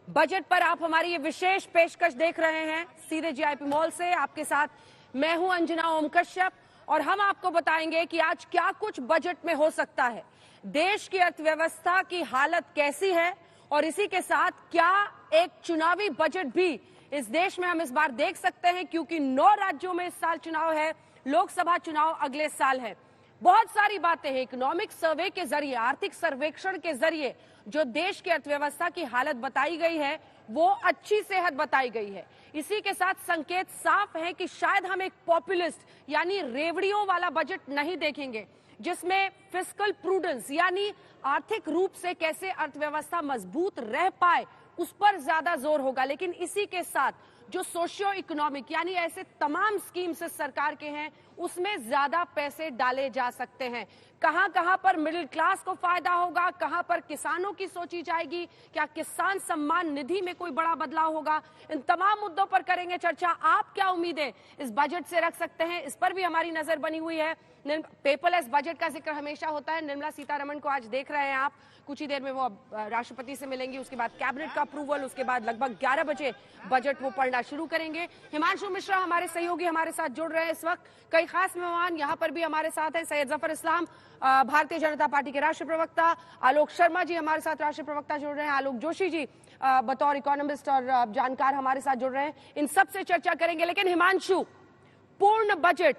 Budget पर आप हमारी ये विशेष पेशकश देख रहे हैं सीधे जीआईपी मॉल से। आपके साथ मैं हूं अंजना ओम कश्यप और हम आपको बताएंगे कि आज क्या कुछ बजट में हो सकता है, देश की अर्थव्यवस्था की हालत कैसी है और इसी के साथ क्या एक चुनावी बजट भी इस देश में हम इस बार देख सकते हैं, क्योंकि 9 राज्यों में इस साल चुनाव है, लोकसभा चुनाव अगले साल है। बहुत सारी बातें हैं। इकोनॉमिक सर्वे के जरिए, आर्थिक सर्वेक्षण के जरिए जो देश की अर्थव्यवस्था की हालत बताई गई है वो अच्छी सेहत बताई गई है। इसी के साथ संकेत साफ है कि शायद हम एक पॉपुलिस्ट यानी रेवड़ियों वाला बजट नहीं देखेंगे, जिसमें फिस्कल प्रूडेंस यानी आर्थिक रूप से कैसे अर्थव्यवस्था मजबूत रह पाए उस पर ज्यादा जोर होगा। लेकिन इसी के साथ जो सोशियो इकोनॉमिक यानी ऐसे तमाम स्कीम्स सरकार के हैं उसमें ज्यादा पैसे डाले जा सकते हैं। कहां कहां पर मिडिल क्लास को फायदा होगा, कहां पर किसानों की सोची जाएगी, क्या किसान सम्मान निधि में कोई बड़ा बदलाव होगा, इन तमाम मुद्दों पर करेंगे चर्चा। आप क्या उम्मीदें इस बजट से रख सकते हैं, इस पर भी हमारी नजर बनी हुई है। पेपरलेस बजट का जिक्र हमेशा होता है। निर्मला सीतारमण को आज देख रहे हैं आप, कुछ ही देर में वो राष्ट्रपति से मिलेंगी, उसके बाद कैबिनेट का अप्रूवल, उसके बाद लगभग 11 बजे बजट वो पढ़ना शुरू करेंगे। हिमांशु मिश्रा हमारे सहयोगी हमारे साथ जुड़ रहे हैं इस वक्त। कई खास मेहमान यहाँ पर भी हमारे साथ हैं। सैयद जफर इस्लाम भारतीय जनता पार्टी के राष्ट्रीय प्रवक्ता, आलोक शर्मा जी हमारे साथ राष्ट्रीय प्रवक्ता जुड़ रहे हैं, आलोक जोशी जी बतौर इकोनॉमिस्ट और जानकार हमारे साथ जुड़ रहे हैं। इन सब से चर्चा करेंगे। लेकिन हिमांशु, पूर्ण बजट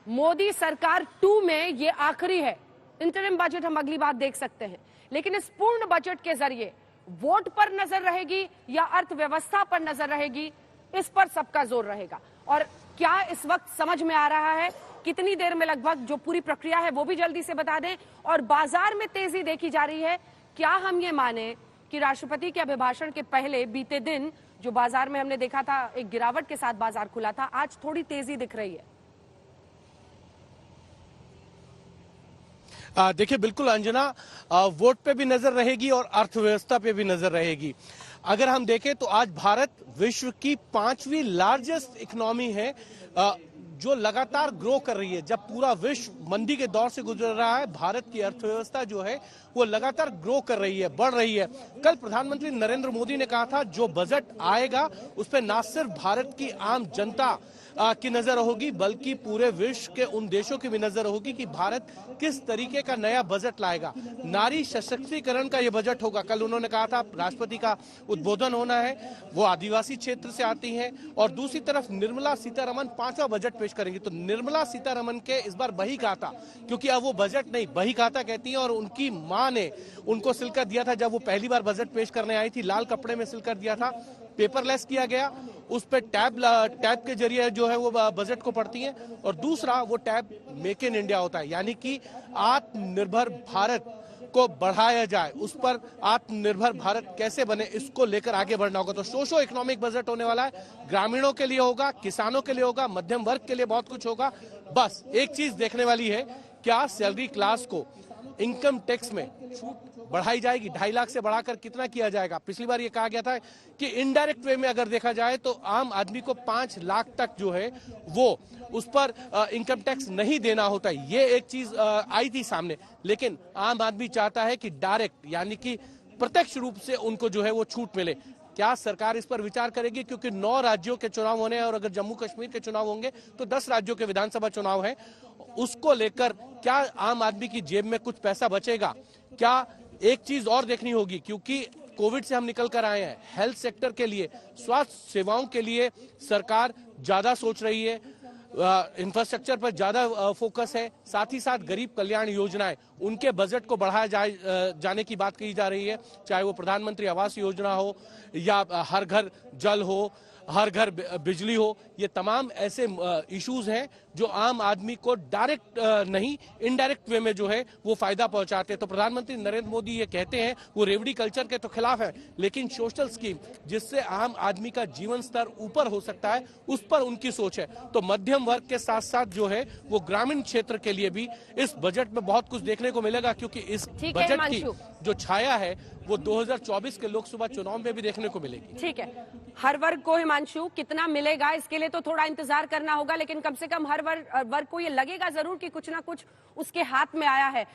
मोदी सरकार 2 में ये आखिरी है। इंटरिम बजट हम अगली बार देख सकते हैं, लेकिन इस पूर्ण बजट के जरिए वोट पर नजर रहेगी या अर्थव्यवस्था पर नजर रहेगी, इस पर सबका जोर रहेगा। और क्या इस वक्त समझ में आ रहा है, कितनी देर में लगभग जो पूरी प्रक्रिया है वो भी जल्दी से बता दें। और बाजार में तेजी देखी जा रही है, क्या हम ये माने कि राष्ट्रपति के अभिभाषण के पहले बीते दिन जो बाजार में हमने देखा था एक गिरावट के साथ बाजार खुला था, आज थोड़ी तेजी दिख रही है? देखिए बिल्कुल अंजना, वोट पे भी नजर रहेगी और अर्थव्यवस्था पे भी नजर रहेगी। अगर हम देखें तो आज भारत विश्व की 5वीं लार्जेस्ट इकोनॉमी है, जो लगातार ग्रो कर रही है। जब पूरा विश्व मंदी के दौर से गुजर रहा है, भारत की अर्थव्यवस्था जो है वो लगातार ग्रो कर रही है, बढ़ रही है। कल प्रधानमंत्री नरेंद्र मोदी ने कहा था जो बजट आएगा उस पर न सिर्फ भारत की आम जनता की नजर होगी बल्कि पूरे विश्व के उन देशों की भी नजर होगी कि भारत किस तरीके का नया बजट लाएगा। नारी सशक्तिकरण का यह बजट होगा। कल उन्होंने कहा था राष्ट्रपति का उद्बोधन होना है, वो आदिवासी क्षेत्र से आती हैं। और दूसरी तरफ निर्मला सीतारमण 5वां बजट पेश करेंगी। तो निर्मला सीतारमण के इस बार बही खाता, क्योंकि अब वो बजट नहीं बही खाता कहती हैं, और उनकी मां ने उनको सिलकर दिया था जब वो पहली बार बजट पेश करने आई थी, लाल कपड़े में सिलकर दिया था। पेपरलेस किया गया, उस पर टैब के जरिए जो है वो बजट को पढ़ती हैं। और दूसरा वो टैब मेक इन इंडिया होता है, यानी कि आत्मनिर्भर भारत को बढ़ाया जाए, उस पर आत्मनिर्भर भारत कैसे बने इसको लेकर आगे बढ़ना होगा। तो सोशो इकोनॉमिक बजट होने वाला है, ग्रामीणों के लिए होगा, किसानों के लिए होगा, मध्यम वर्ग के लिए बहुत कुछ होगा। बस एक चीज देखने वाली है, क्या सैलरी क्लास को इनकम टैक्स में छूट बढ़ाई जाएगी, 2.5 लाख से बढ़ाकर कितना किया जाएगा। पिछली बार ये कहा गया था कि इनडायरेक्ट वे में अगर देखा जाए तो आम आदमी को 5 लाख तक जो है वो उस पर इनकम टैक्स नहीं देना होता है। ये एक चीज आई थी सामने, लेकिन आम आदमी चाहता है कि डायरेक्ट यानी कि प्रत्यक्ष रूप से उनको जो है वो छूट मिले। क्या सरकार इस पर विचार करेगी, क्योंकि 9 राज्यों के चुनाव होने हैं और अगर जम्मू कश्मीर के चुनाव होंगे तो 10 राज्यों के विधानसभा चुनाव हैं। उसको लेकर क्या आम आदमी की जेब में कुछ पैसा बचेगा? क्या एक चीज और देखनी होगी, क्योंकि कोविड से हम निकल कर आए हैं, हेल्थ सेक्टर के लिए, स्वास्थ्य सेवाओं के लिए सरकार ज्यादा सोच रही है, इंफ्रास्ट्रक्चर पर ज्यादा फोकस है। साथ ही साथ गरीब कल्याण योजनाएं, उनके बजट को बढ़ाया जाने की बात कही जा रही है, चाहे वो प्रधानमंत्री आवास योजना हो या हर घर जल हो, हर घर बिजली हो। ये तमाम ऐसे इश्यूज हैं जो आम आदमी को डायरेक्ट नहीं इनडायरेक्ट वे में जो है वो फायदा पहुंचाते हैं। तो प्रधानमंत्री नरेंद्र मोदी ये कहते हैं वो रेवड़ी कल्चर के तो खिलाफ है, लेकिन सोशल स्कीम जिससे आम आदमी का जीवन स्तर ऊपर हो सकता है उस पर उनकी सोच है। तो मध्यम वर्ग के साथ साथ जो है वो ग्रामीण क्षेत्र के लिए भी इस बजट में बहुत कुछ देखने को मिलेगा, क्योंकि इस बजट की जो छाया है वो 2024 के लोकसभा चुनाव में भी देखने को मिलेगी। ठीक है, हर वर्ग को हिमांशु कितना मिलेगा इसके लिए तो थोड़ा इंतजार करना होगा, लेकिन कम से कम हर वर्ग को ये लगेगा जरूर कि कुछ ना कुछ उसके हाथ में आया है।